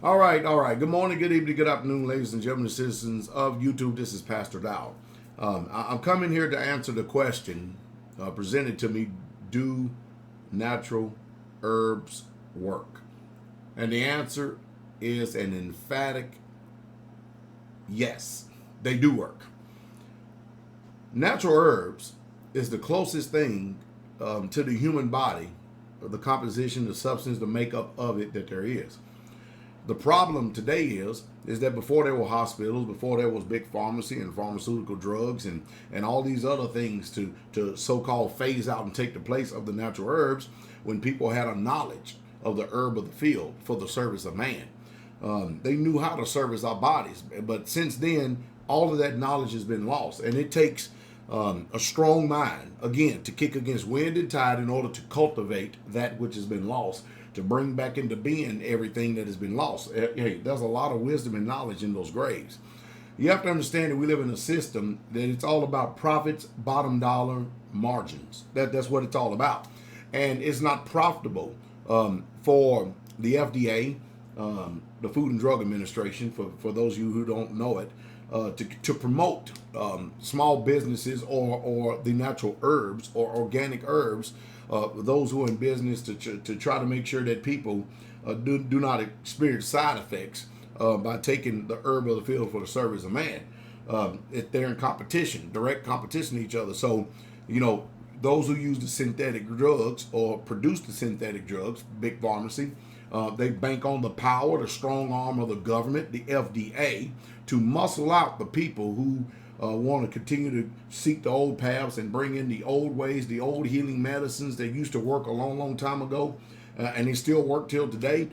All right, all right. Good morning, good evening, good afternoon, ladies and gentlemen, citizens of YouTube. This is Pastor Dow. I'm coming here to answer the question presented to me: do natural herbs work? And the answer is an emphatic yes. They do work. Natural herbs is the closest thing to the human body, the composition, the substance, the makeup of it that there is. The problem today is that before there were hospitals, before there was big pharmacy and pharmaceutical drugs and all these other things to so-called phase out and take the place of the natural herbs, when people had a knowledge of the herb of the field for the service of man, they knew how to service our bodies. But since then, all of that knowledge has been lost, and it takes a strong mind again to kick against wind and tide in order to cultivate that which has been lost, to bring back into being everything that has been lost. Hey, there's a lot of wisdom and knowledge in those graves. You have to understand that we live in a system that it's all about profits, bottom dollar margins. That's what it's all about, and it's not profitable for the FDA, the Food and Drug Administration, for those of you who don't know it, to promote small businesses or the natural herbs or organic herbs, those who are in business to try to make sure that people do not experience side effects by taking the herb of the field for the service of man. If they're in competition, direct competition to each other. So, those who use the synthetic drugs or produce the synthetic drugs, big pharmacy, they bank on the power, the strong arm of the government, the FDA, to muscle out the people who want to continue to seek the old paths and bring in the old ways, the old healing medicines that used to work a long, long time ago, and they still work till today.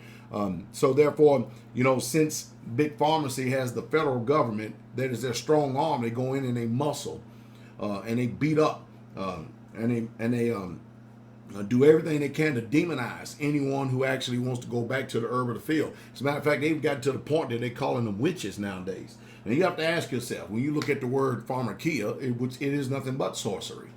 So therefore, since big pharmacy has the federal government that is their strong arm, they go in and they muscle and they beat up and they do everything they can to demonize anyone who actually wants to go back to the herb of the field. As a matter of fact, they've got to the point that they're calling them witches nowadays. And you have to ask yourself, when you look at the word pharmakia, it is nothing but sorcery.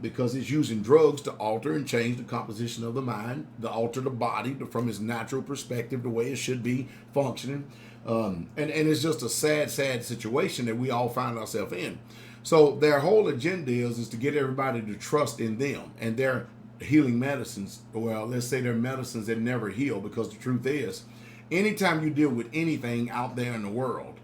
Because it's using drugs to alter and change the composition of the mind, to alter the body from its natural perspective, the way it should be functioning. And it's just a sad, sad situation that we all find ourselves in. So their whole agenda is to get everybody to trust in them and their healing medicines. Well, let's say they're medicines that never heal, because the truth is, anytime you deal with anything out there in the world,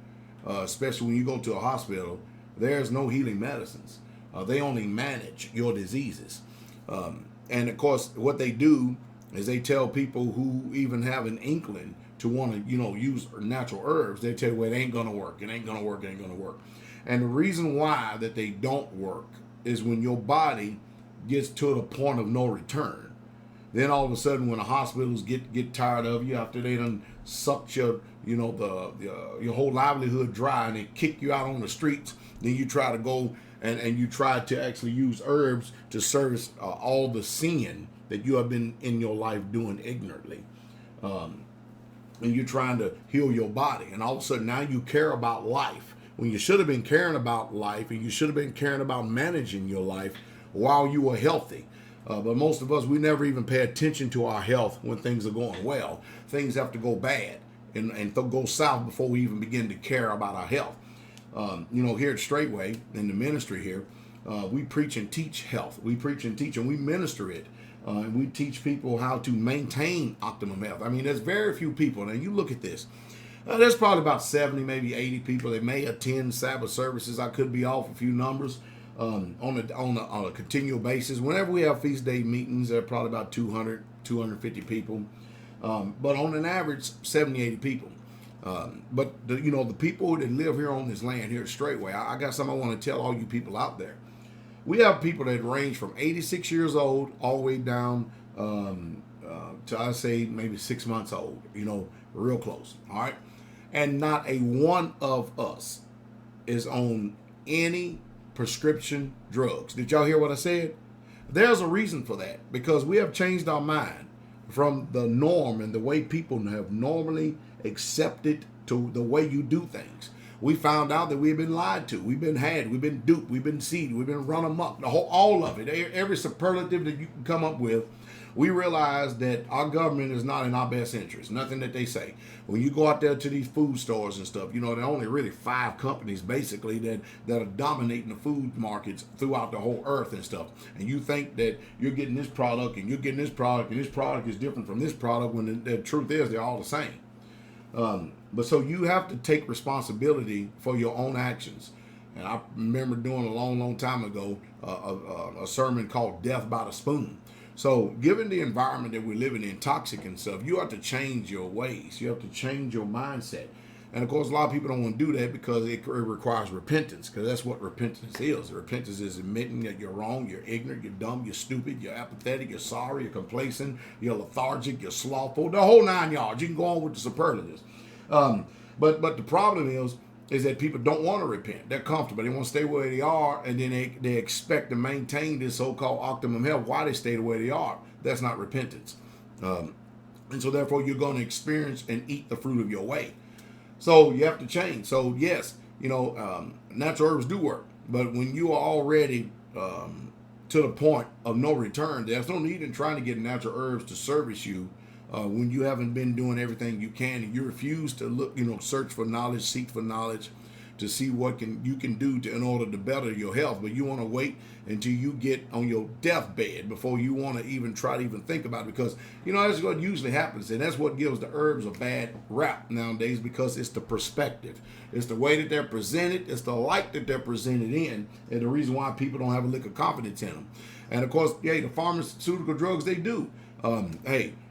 especially when you go to a hospital, there's no healing medicines. They only manage your diseases. And of course, what they do is they tell people who even have an inkling to want to, use natural herbs, they tell you, well, it ain't going to work. It ain't going to work. It ain't going to work. And the reason why that they don't work is when your body gets to the point of no return. Then all of a sudden, when the hospitals get tired of you after they done sucked your your whole livelihood dry and they kick you out on the streets, then you try to go and you try to actually use herbs to service all the sin that you have been in your life doing ignorantly. And you're trying to heal your body, and all of a sudden now you care about life when you should have been caring about life, and you should have been caring about managing your life while you were healthy. But most of us, we never even pay attention to our health when things are going well. Things have to go bad and go south before we even begin to care about our health. Here at Straightway, in the ministry here, we preach and teach health. We preach and teach and we minister it. And we teach people how to maintain optimum health. I mean, there's very few people. Now, you look at this. There's probably about 70, maybe 80 people that may attend Sabbath services. I could be off a few numbers on a continual basis. Whenever we have feast day meetings, there are probably about 200, 250 people. But on an average, 70, 80 people. But the people that live here on this land here at Straightway, I got something I want to tell all you people out there. We have people that range from 86 years old all the way down to, I say, maybe 6 months old, real close. All right. And not a one of us is on any prescription drugs. Did y'all hear what I said? There's a reason for that, because we have changed our mind from the norm and the way people have normally accepted to the way you do things. We found out that we've been lied to, we've been had, we've been duped, we've been deceived, we've been run amok. All of it, every superlative that you can come up with we realize that our government is not in our best interest. Nothing that they say. When you go out there to these food stores and stuff, there are only really 5 companies basically that are dominating the food markets throughout the whole earth and stuff. And you think that you're getting this product and you're getting this product and this product is different from this product when the truth is they're all the same. But so you have to take responsibility for your own actions. And I remember doing a long, long time ago a sermon called Death by the Spoon. So given the environment that we're living in, toxic and stuff, you have to change your ways. You have to change your mindset. And of course, a lot of people don't want to do that because it requires repentance, because that's what repentance is. Repentance is admitting that you're wrong, you're ignorant, you're dumb, you're stupid, you're apathetic, you're sorry, you're complacent, you're lethargic, you're slothful, the whole 9 yards. You can go on with the superlatives. But the problem is that people don't want to repent. They're comfortable. They want to stay where they are, and then they expect to maintain this so-called optimum health while they stay the way they are. That's not repentance. And so therefore, you're going to experience and eat the fruit of your way. So you have to change. So yes, natural herbs do work. But when you are already to the point of no return, there's no need in trying to get natural herbs to service you when you haven't been doing everything you can, and you refuse to look, search for knowledge, seek for knowledge, to see what you can do in order to better your health. But you want to wait until you get on your deathbed before you want to even try to even think about it, because that's what usually happens, and that's what gives the herbs a bad rap nowadays, because it's the perspective, it's the way that they're presented, it's the light that they're presented in, and the reason why people don't have a lick of confidence in them. And of course, the pharmaceutical drugs, they do.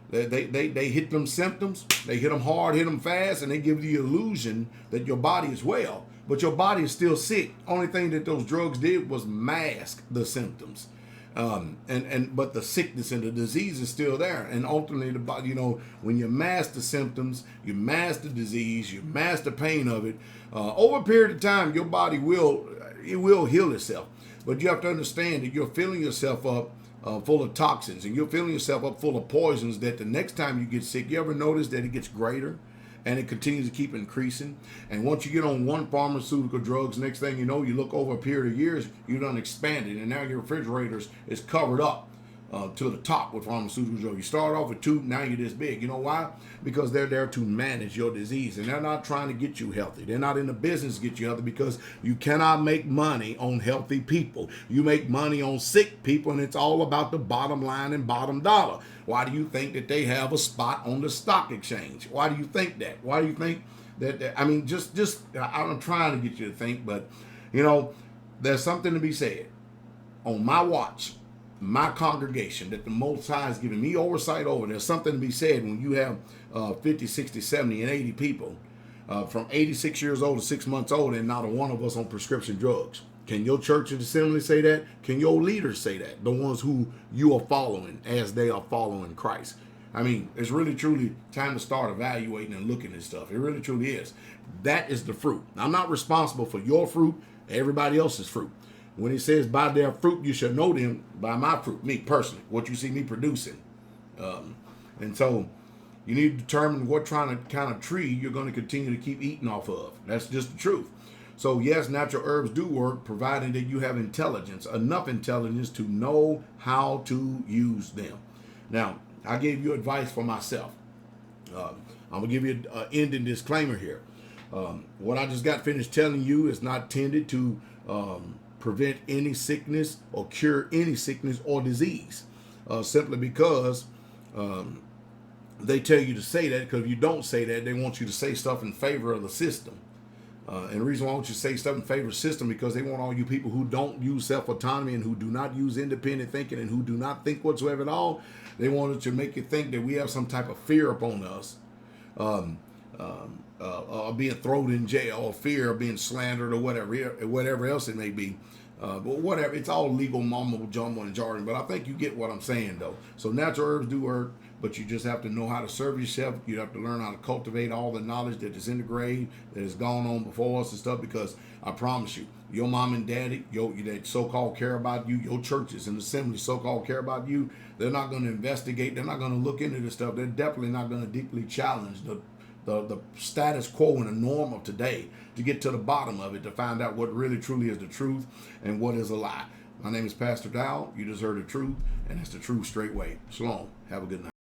They hit them symptoms, they hit them hard, hit them fast, and they give you the illusion that your body is well, but your body is still sick. Only thing that those drugs did was mask the symptoms, but the sickness and the disease is still there. And ultimately, the body, when you mask the symptoms, you mask the disease, you mask the pain of it. Over a period of time, your body will heal itself. But you have to understand that you're filling yourself up full of toxins, and you're filling yourself up full of poisons, that the next time you get sick, you ever notice that it gets greater and it continues to keep increasing? And once you get on one pharmaceutical drugs, next thing you know, you look over a period of years, you done expanded, and now your refrigerators is covered up to the top with pharmaceutical drugs. You start off with 2, now you're this big. You know why? Because they're there to manage your disease, and they're not trying to get you healthy. They're not in the business to get you healthy, because you cannot make money on healthy people. You make money on sick people, and it's all about the bottom line and bottom dollar. Why do you think that they have a spot on the stock exchange? Why do you think that? Why do you think that I mean, just I'm trying to get you to think, but there's something to be said. On my watch, my congregation that the Most High is giving me oversight over, there's something to be said when you have 50, 60, 70, and 80 people from 86 years old to 6 months old, and not a one of us on prescription drugs. Can your church and assembly say that? Can your leaders say that? The ones who you are following as they are following Christ. I mean, it's really truly time to start evaluating and looking at stuff. It really truly is. That is the fruit. I'm not responsible for your fruit, everybody else's fruit. When he says, by their fruit you shall know them, by my fruit, me personally, what you see me producing. And so you need to determine what kind of tree you're going to continue to keep eating off of. That's just the truth. So yes, natural herbs do work, provided that you have intelligence, enough intelligence to know how to use them. Now, I gave you advice for myself. I'm going to give you an ending disclaimer here. What I just got finished telling you is not intended to prevent any sickness or cure any sickness or disease, simply because they tell you to say that, because if you don't say that, they want you to say stuff in favor of the system. And the reason why I want you to say stuff in favor of the system, because they want all you people who don't use self-autonomy and who do not use independent thinking and who do not think whatsoever at all, they wanted to make you think that we have some type of fear upon us, being thrown in jail, or fear of being slandered, or whatever else it may be. But whatever, it's all legal mumbo jumbo and jargon. But I think you get what I'm saying, though. So natural herbs do work, but you just have to know how to serve yourself. You have to learn how to cultivate all the knowledge that is in the grade, that has gone on before us and stuff. Because I promise you, your mom and daddy, that so-called care about you, your churches and assemblies so-called care about you, they're not going to investigate. They're not going to look into this stuff. They're definitely not going to deeply challenge the status quo and the norm of today to get to the bottom of it, to find out what really truly is the truth and what is a lie. My name is Pastor Dow. You just heard the truth, and it's the truth straight way. Shalom. Have a good night.